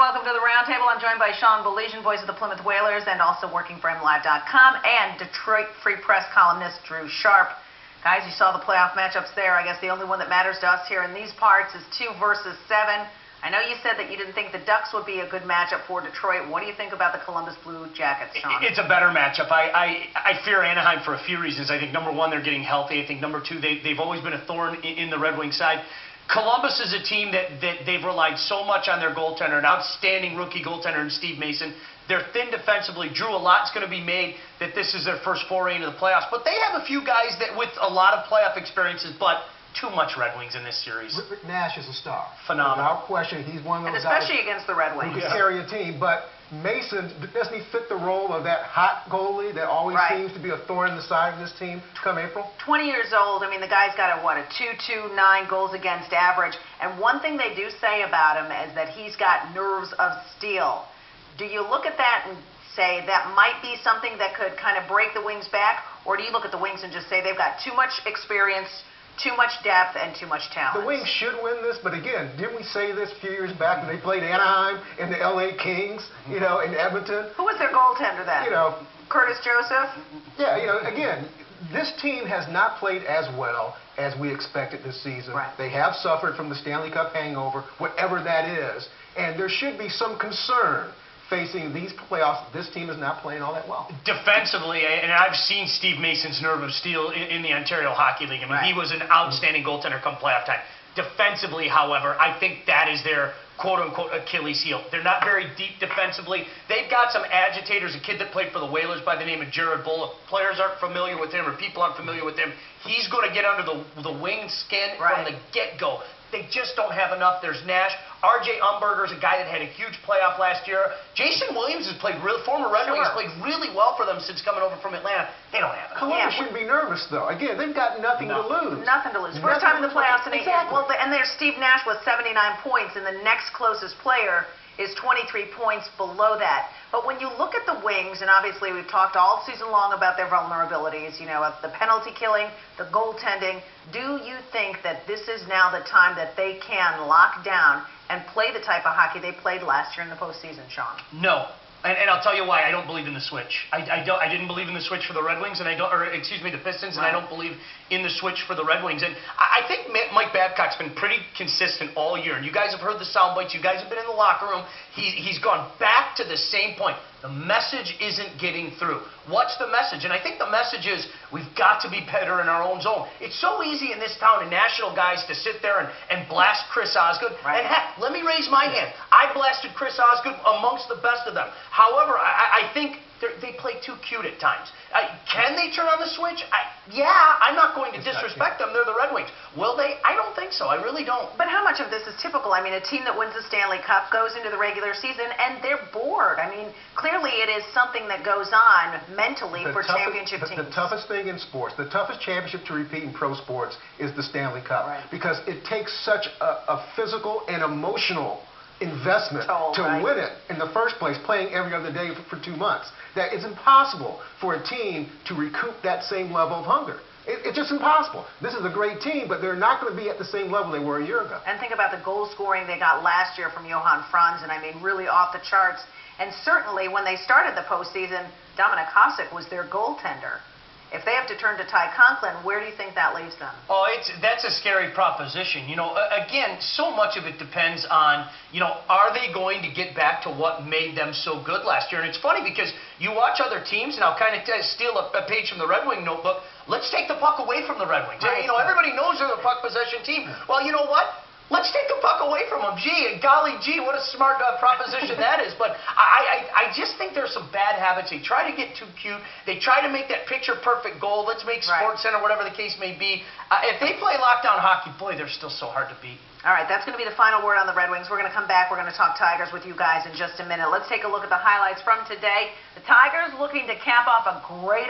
welcome to the Roundtable. I'm joined by Sean Belizean, voice of the Plymouth Whalers, and also working for MLive.com, and Detroit Free Press columnist Drew Sharp. Guys, you saw the playoff matchups there. I guess the only one that matters to us here in these parts is 2 versus 7. I know you said that you didn't think the Ducks would be a good matchup for Detroit. What do you think about the Columbus Blue Jackets, Sean? It's a better matchup. I fear Anaheim for a few reasons. I think, number one, they're getting healthy. I think, number two, they've always been a thorn in the Red Wing side. Columbus is a team that they've relied so much on their goaltender, an outstanding rookie goaltender in Steve Mason. They're thin defensively. Drew, a lot's going to be made that this is their first foray into the playoffs. But they have a few guys that with a lot of playoff experiences, but too much Red Wings in this series. Rick Nash is a star. Phenomenal. Without question, he's one of those guys. And especially against the Red Wings. Who can carry a team. But Mason, doesn't he fit the role of that hot goalie that always seems to be a thorn in the side of this team come April? 20 years old. I mean, the guy's got a 2.29 goals against average. And one thing they do say about him is that he's got nerves of steel. Do you look at that and say that might be something that could kind of break the Wings back? Or do you look at the Wings and just say they've got too much experience, too much depth, and too much talent? The Wings should win this, but again, didn't we say this a few years back when they played Anaheim and the LA Kings, in Edmonton? Who was their goaltender then? Curtis Joseph? Yeah, again, this team has not played as well as we expected this season. Right. They have suffered from the Stanley Cup hangover, whatever that is, and there should be some concern facing these playoffs. This team is not playing all that well. Defensively, and I've seen Steve Mason's nerve of steel in the Ontario Hockey League. I mean, he was an outstanding goaltender come playoff time. Defensively, however, I think that is their quote-unquote Achilles heel. They're not very deep defensively. They've got some agitators, a kid that played for the Whalers by the name of Jared Bull. If players aren't familiar with him or people aren't familiar with him, he's going to get under the Wing skin from the get-go. They just don't have enough. There's Nash. R.J. Umberger's a guy that had a huge playoff last year. Jason Williams has played former Red Wing, has played really well for them since coming over from Atlanta. They don't have it. Columbus shouldn't be nervous, though. Again, they've got nothing to lose. Nothing to lose. First time in the playoffs in 8 years. Well, and there's Steve Nash with 79 points, and the next closest player is 23 points below that. But when you look at the Wings, and obviously we've talked all season long about their vulnerabilities, the penalty killing, the goaltending, do you think that this is now the time that they can lock down and play the type of hockey they played last year in the postseason, Sean? No. And I'll tell you why. I don't believe in the switch. I didn't believe in the switch for the Red Wings, and the Pistons, and I don't believe in the switch for the Red Wings. And I think Mike Babcock's been pretty consistent all year. And you guys have heard the sound bites. You guys have been in the locker room. He's gone back to the same point. The message isn't getting through. What's the message? And I think the message is we've got to be better in our own zone. It's so easy in this town, and national guys, to sit there and blast Chris Osgood. And heck, let me raise my hand. I blasted Chris Osgood amongst the best of them. However, I think they play too cute at times. Can they turn on the switch? Yeah, I'm not going to disrespect them. They're the Red Wings. Will they? I don't think so. I really don't. But how much of this is typical? I mean, a team that wins the Stanley Cup goes into the regular season and they're bored. I mean, clearly it is something that goes on mentally for championship teams. The toughest thing in sports, the toughest championship to repeat in pro sports is the Stanley Cup. Because it takes such a physical and emotional investment to win it in the first place, playing every other day for 2 months, that it's impossible for a team to recoup that same level of hunger. It's just impossible. This is a great team, but they're not going to be at the same level they were a year ago. And think about the goal scoring they got last year from Johan Franz, and I mean really off the charts. And certainly when they started the postseason, Dominik Hasek was their goaltender. If they have to turn to Ty Conklin, where do you think that leaves them? Oh, that's a scary proposition. Again, so much of it depends on, are they going to get back to what made them so good last year? And it's funny because you watch other teams, and I'll kind of steal a page from the Red Wing notebook. Let's take the puck away from the Red Wings. Everybody knows they're the puck possession team. Well, you know what? Let's take the puck away from them. Golly gee, what a smart proposition that is. But I just think there's some bad habits. They try to get too cute. They try to make that picture-perfect goal. Let's make SportsCenter, whatever the case may be. If they play lockdown hockey, boy, they're still so hard to beat. All right, that's going to be the final word on the Red Wings. We're going to come back. We're going to talk Tigers with you guys in just a minute. Let's take a look at the highlights from today. The Tigers looking to cap off a great